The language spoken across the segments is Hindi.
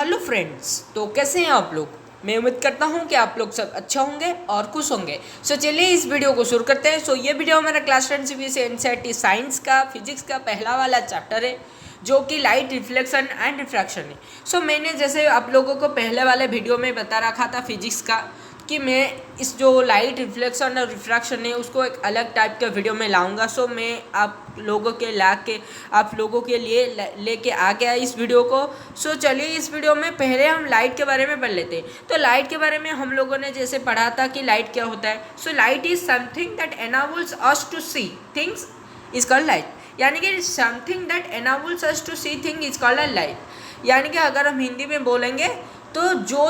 हेलो फ्रेंड्स, तो कैसे हैं आप लोग। मैं उम्मीद करता हूं कि आप लोग सब अच्छा होंगे और खुश होंगे। चलिए इस वीडियो को शुरू करते हैं। ये वीडियो हमारा क्लास 10 CBSE एनसीईआरटी साइंस का फिजिक्स का पहला वाला चैप्टर है, जो कि लाइट रिफ्लेक्शन एंड रिफ्रैक्शन है। मैंने जैसे आप लोगों को पहले वाले वीडियो में बता रखा था फिजिक्स का कि मैं इस जो लाइट रिफ्लेक्शन और रिफ्रैक्शन है उसको एक अलग टाइप का वीडियो में लाऊंगा। मैं आप लोगों के लिए लेके आ गया इस वीडियो को। चलिए इस वीडियो में पहले हम लाइट के बारे में पढ़ लेते हैं। तो लाइट के बारे में हम लोगों ने जैसे पढ़ा था कि लाइट क्या होता है। Light is something that enables us to see things is called light, यानी कि something that enables us to see thing is called a light. यानी कि अगर हम हिंदी में बोलेंगे तो जो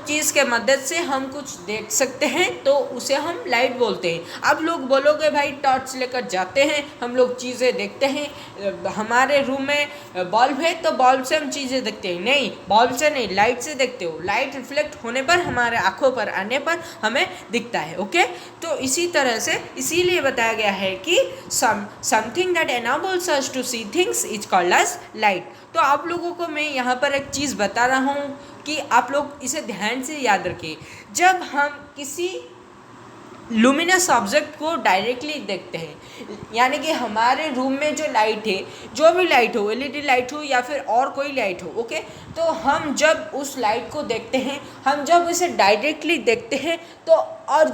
चीज़ के मदद से हम कुछ देख सकते हैं तो उसे हम लाइट बोलते हैं। अब लोग बोलोगे भाई टॉर्च लेकर जाते हैं, हम लोग चीज़ें देखते हैं, हमारे रूम में बल्ब है तो बल्ब से हम चीज़ें देखते हैं। नहीं, बल्ब से नहीं, लाइट से देखते हो। लाइट रिफ्लेक्ट होने पर हमारे आँखों पर आने पर हमें दिखता है। ओके, तो इसी तरह से इसीलिए बताया गया है कि something that enables us to see things is called as light. तो आप लोगों को मैं यहाँ पर एक चीज़ बता रहा हूँ कि आप लोग इसे ध्यान से याद रखिए। जब हम किसी लुमिनस ऑब्जेक्ट को डायरेक्टली देखते हैं, यानी कि हमारे रूम में जो लाइट है, जो भी लाइट हो, एलईडी लाइट हो या फिर और कोई लाइट हो, ओके, तो हम जब उस लाइट को देखते हैं, हम जब उसे डायरेक्टली देखते हैं तो और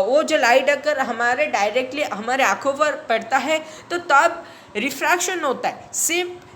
वो जो लाइट अगर हमारे डायरेक्टली हमारे आँखों पर पड़ता है तो तब रिफ्रैक्शन होता है।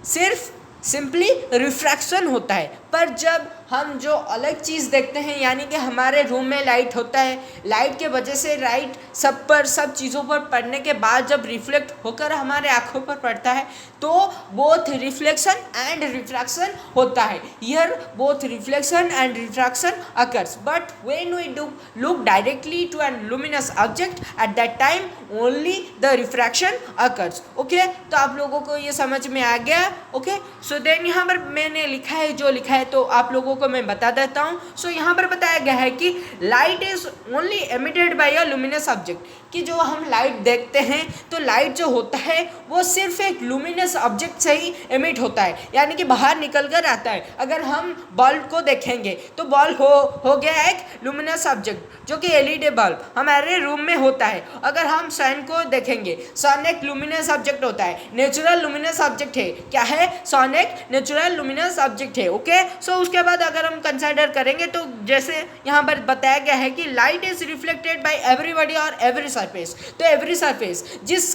सिर्फ सिंपली रिफ्रैक्शन होता है। पर जब हम जो अलग चीज़ देखते हैं, यानी कि हमारे रूम में लाइट होता है, लाइट के वजह से लाइट सब चीज़ों पर पड़ने के बाद जब रिफ्लेक्ट होकर हमारे आँखों पर पड़ता है तो बोथ रिफ्लेक्शन एंड रिफ्रैक्शन होता है। Here both reflection and refraction occurs, but when we do look directly to an luminous object at that time only the refraction occurs. Okay, तो आप लोगों को ये समझ में आ गया। ओके, सो देन यहाँ पर मैंने लिखा है जो लिखा है तो आप लोगों को मैं बता देता हूँ। यहाँ पर बताया गया है कि light is only emitted by a luminous object, कि जो हम लाइट देखते हैं तो लाइट जो होता है वो सिर्फ एक लुमिनस ऑब्जेक्ट से ही एमिट होता है, यानी कि बाहर निकल कर आता है। अगर हम बल्ब को देखेंगे तो बल्ब हो गया एक लुमिनस ऑब्जेक्ट, जो कि एलईडी बल्ब हमारे रूम में होता है। अगर हम सन को देखेंगे, सन एक लुमिनस ऑब्जेक्ट होता है, नेचुरल लुमिनस ऑब्जेक्ट है। क्या है? सन एक नेचुरल लुमिनस ऑब्जेक्ट है। ओके, उसके बाद अगर हम कंसिडर करेंगे तो जैसे यहाँ पर बताया गया है कि light is reflected by everybody और एवरी सरफेस। तो एवरी सरफेस,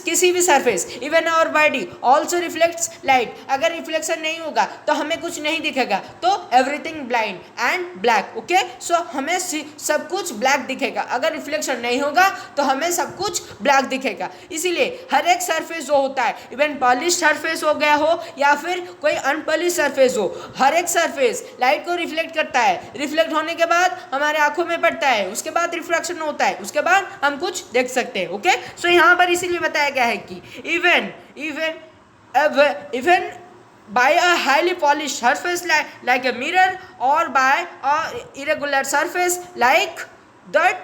किसी भी surface, even our body also reflects light. अगर रिफ्लेक्शन नहीं होगा तो हमें कुछ नहीं दिखेगा, तो everything blind and black. Okay, हमें सब कुछ ब्लैक दिखेगा। अगर रिफ्लेक्शन नहीं होगा तो हमें सब कुछ ब्लैक दिखेगा। इसीलिए हर एक सरफेस जो होता है, इवन पॉलिश सरफेस हो गया हो या फिर कोई अनपॉलिश सरफेस हो, हर एक सरफेस लाइट को रिफ्लेक्ट करता है। रिफ्लेक्ट होने के बाद हमारे आंखों में पड़ता है, उसके बाद रिफ्रैक्शन होता है, उसके बाद हम कुछ देख सकते हैं। ओके, यहाँ पर इसीलिए बताया गया है कि even by a highly polished surface like a mirror or by a irregular surface like like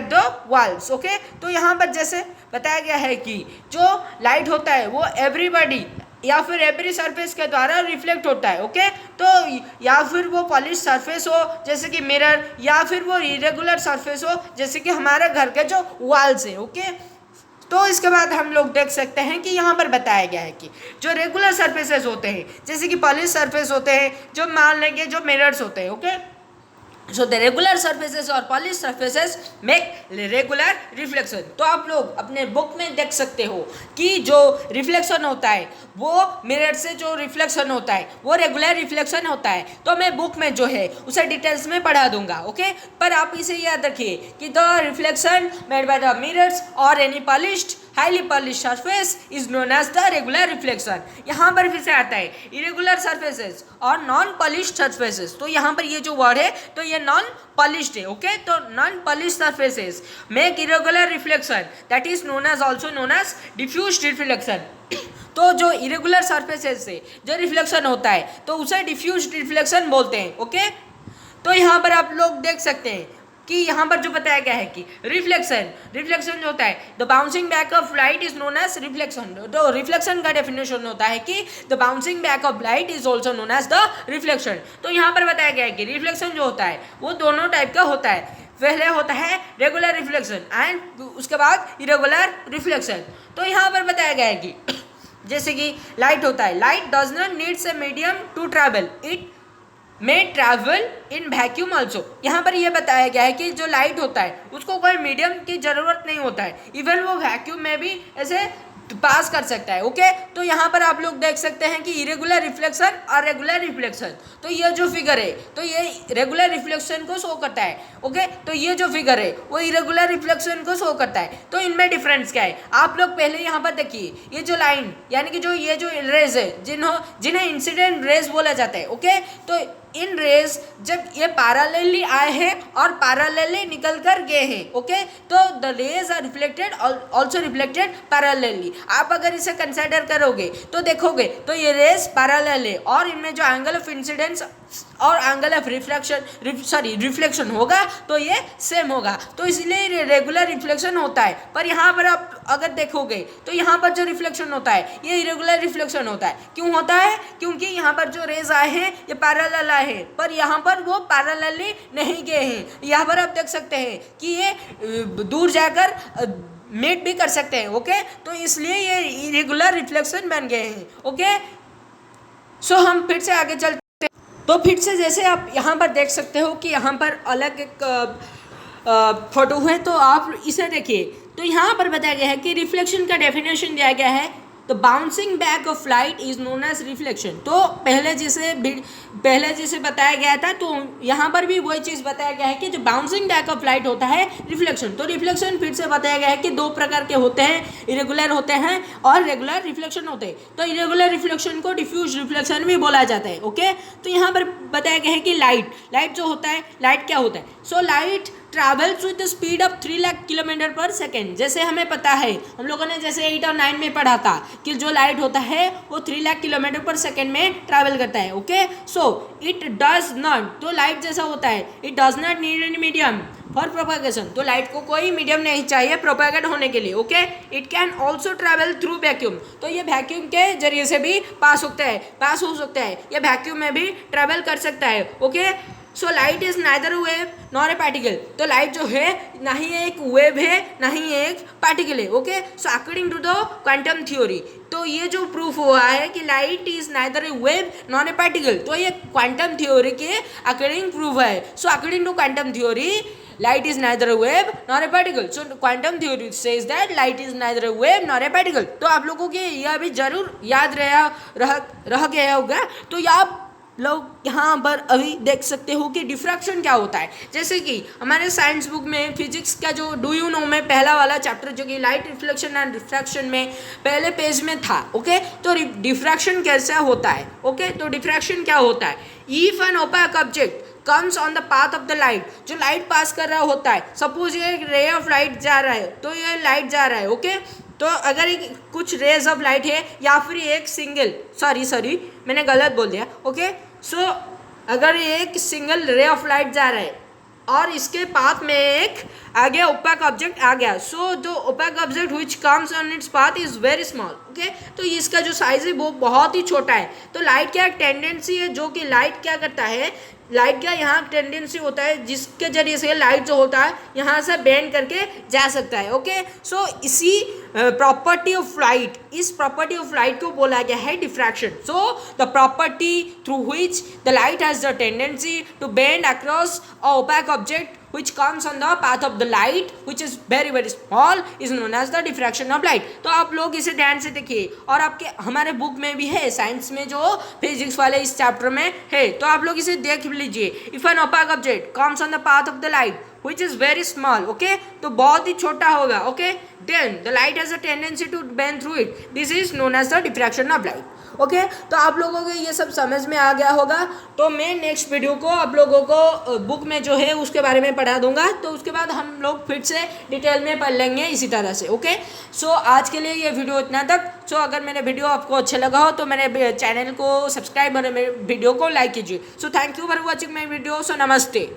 the walls। Okay, तो यहाँ पर जैसे बताया गया है कि जो लाइट होता है वो एवरीबॉडी या फिर एवरी सरफेस के द्वारा रिफ्लेक्ट होता है। ओके, तो या फिर वो पॉलिश सरफेस हो जैसे कि मिरर, या फिर वो इरेगुलर सरफेस हो जैसे कि हमारे घर के जो वॉल्स है। ओके, तो इसके बाद हम लोग देख सकते हैं कि यहाँ पर बताया गया है कि जो रेगुलर सरफेसेस होते हैं जैसे कि पॉलिश सरफेस होते हैं, जो मान लेंगे जो मिरर्स होते हैं। ओके, the regular surfaces और polished surfaces make regular reflection। तो आप लोग अपने बुक में देख सकते हो कि जो रिफ्लेक्शन होता है वो मिरर से जो रिफ्लेक्शन होता है वो रेगुलर रिफ्लेक्शन होता है। तो मैं बुक में जो है उसे डिटेल्स में पढ़ा दूंगा। ओके, पर आप इसे याद रखिए कि the reflection made by the mirrors और any polished highly polish surface is known as the regular reflection. यहाँ पर फिर से आता है इरेगुलर सरफेसेस और नॉन पॉलिश्ड सरफेसेस। तो यहाँ पर ये जो वर्ड है तो ये नॉन पॉलिश्ड है। ओके, तो non polished surfaces make irregular reflection that is also known as diffused reflection. तो जो इरेगुलर सरफेसेस से जो रिफ्लेक्शन होता है तो उसे डिफ्यूज्ड रिफ्लेक्शन बोलते हैं। ओके, तो यहाँ पर आप लोग देख सकते हैं कि यहाँ पर जो बताया गया है कि रिफ्लेक्शन जो होता है, the bouncing back of light is known as reflection. तो रिफ्लेक्शन का डेफिनेशन होता है कि the bouncing back of light is also known as the reflection. तो यहाँ पर बताया गया है कि रिफ्लेक्शन जो होता है वो दोनों टाइप का होता है। पहले होता है रेगुलर रिफ्लेक्शन एंड उसके बाद इरेगुलर रिफ्लेक्शन। तो यहाँ पर बताया गया है कि जैसे कि लाइट होता है, light does not needs a medium to travel, it may travel in vacuum also. यहाँ पर यह बताया गया है कि जो लाइट होता है उसको कोई मीडियम की ज़रूरत नहीं होता है, इवन वो वैक्यूम में भी ऐसे पास कर सकता है। ओके, तो यहाँ पर आप लोग देख सकते हैं कि इरेगुलर रिफ्लेक्शन और रेगुलर रिफ्लेक्शन। तो ये जो फिगर है तो ये रेगुलर रिफ्लेक्शन को शो करता है। ओके, तो ये जो फिगर है वो इरेगुलर रिफ्लेक्शन को शो करता है। तो इनमें डिफरेंस क्या है, आप लोग पहले यहाँ पर देखिए, ये जो लाइन यानी कि जो ये जो रेज है जिन्हें इंसिडेंट रेज बोला जाता है। ओके, तो इन रेज जब ये पैरेलली आए हैं और पैरेलली निकल कर गए हैं, ओके, तो the rays are reflected also reflected parallelly. आप अगर इसे कंसिडर करोगे तो देखोगे तो ये रेज पैरेलल है और इनमें जो एंगल ऑफ इंसिडेंस और एंगल ऑफ रिफ्लेक्शन होगा तो ये सेम होगा। तो इसलिए रेगुलर रिफ्लेक्शन होता है। पर यहाँ पर आप अगर देखोगे तो यहाँ पर जो रिफ्लेक्शन होता है ये इरेगुलर रिफ्लेक्शन होता है। क्यों होता है? क्योंकि यहाँ पर जो रेज आए हैं ये पैरेलल आए हैं, पर यहाँ पर वो पैरेलली नहीं गए हैं। यहाँ पर आप देख सकते हैं कि ये दूर जाकर मीट भी कर सकते हैं। ओके, तो इसलिए ये इरेगुलर रिफ्लेक्शन बन गए हैं। ओके, सो हम फिर से आगे चलते हैं। तो फिर से जैसे आप यहाँ पर देख सकते हो कि यहाँ पर अलग एक फोटो है, तो आप इसे देखिए। तो यहाँ पर बताया गया है कि रिफ्लेक्शन का डेफिनेशन दिया गया है, तो bouncing back of light is known as reflection. तो पहले जैसे बताया गया था, तो यहाँ पर भी वही चीज़ बताया गया है कि जो बाउंसिंग बैक ऑफ लाइट होता है रिफ्लेक्शन। तो रिफ्लेक्शन फिर से बताया गया है कि दो प्रकार के होते हैं, इरेगुलर होते हैं और रेगुलर रिफ्लेक्शन होते हैं। तो इरेगुलर रिफ्लेक्शन को डिफ्यूज रिफ्लेक्शन भी बोला जाता है। ओके, तो यहाँ पर बताया गया है कि लाइट जो होता है, लाइट क्या होता है? So light travels with the speed of 3 lakh kilometre पर सेकेंड। जैसे हमें पता है, हम लोगों ने जैसे 8 और 9 में पढ़ा था कि जो लाइट होता है वो 3 लाख किलोमीटर पर सेकेंड में ट्रैवल करता है। Okay, so it does not, तो लाइट जैसा होता है, it does not need any medium for propagation. तो लाइट को कोई मीडियम नहीं चाहिए प्रोपागेट होने के लिए। Okay, it can also travel through vacuum. तो ये वैक्यूम के जरिए से भी पास हो सकता है, ये वैक्यूम में भी ट्रैवल कर सकता है। Okay, so light is neither wave nor a particle. तो लाइट जो है ना ही एक वेव है ना ही एक पार्टिकल है। Okay, so according to the quantum theory, तो ये जो प्रूफ हुआ है कि light is neither a wave nor a particle, तो ये क्वांटम थ्योरी के अकॉर्डिंग प्रूफ है। So according to quantum theory light is neither a wave nor a particle. So quantum theory says that light is neither a wave nor a particle. तो आप लोगों के यह भी जरूर याद रह गया होगा। तो आप लोग यहाँ पर अभी देख सकते हो कि डिफ्रैक्शन क्या होता है। जैसे कि हमारे साइंस बुक में फिजिक्स का जो डू यू नो में पहला वाला चैप्टर जो कि लाइट रिफ्लेक्शन एंड रिफ्रैक्शन में पहले पेज में था। ओके, तो डिफ्रैक्शन कैसा होता है? ओके, तो डिफ्रैक्शन क्या होता है? If an opaque object comes on the path of the light, जो लाइट पास कर रहा होता है, सपोज ये एक रे ऑफ लाइट जा रहा है, तो ये लाइट जा रहा है। ओके, तो अगर एक कुछ रेज ऑफ लाइट है या फिर एक सिंगल सॉरी मैंने गलत बोल दिया। ओके, सो अगर एक सिंगल रे ऑफ लाइट जा रहा है और इसके पाथ में एक आगे ओपेक ऑब्जेक्ट आ गया, सो जो opaque object which comes on its path is very small. Okay, तो इसका जो साइज है वो बहुत ही छोटा है। तो लाइट क्या टेंडेंसी है, जो कि लाइट क्या करता है, लाइट का यहाँ टेंडेंसी होता है जिसके जरिए से लाइट जो होता है यहाँ से बेंड करके जा सकता है। ओके, सो इसी प्रॉपर्टी ऑफ लाइट, इस प्रॉपर्टी ऑफ लाइट को बोला गया है diffraction. So the property through which the light has the tendency to bend across a opaque object which comes on the path of the light which is very very small is known as the diffraction of light। तो आप लोग इसे ध्यान से देखिए, और आपके हमारे बुक में भी है, साइंस में जो फिजिक्स वाले इस चैप्टर में है, तो आप लोग इसे देख लीजिए। If an opaque object comes on the path of the light which is very small, okay, तो बहुत ही छोटा होगा। okay, then the light has a tendency to bend through it, this is known as the diffraction of light। Okay, तो आप लोगों को ये सब समझ में आ गया होगा। तो मैं नेक्स्ट वीडियो को आप लोगों को बुक में जो है उसके बारे में पढ़ा दूंगा, तो उसके बाद हम लोग फिर से डिटेल में पढ़ लेंगे इसी तरह से। ओके, सो आज के लिए ये वीडियो इतना तक। सो अगर मेरे वीडियो आपको अच्छा लगा हो तो मेरे चैनल को सब्सक्राइब और मेरे वीडियो को लाइक कीजिए। So thank you for watching my video. So नमस्ते।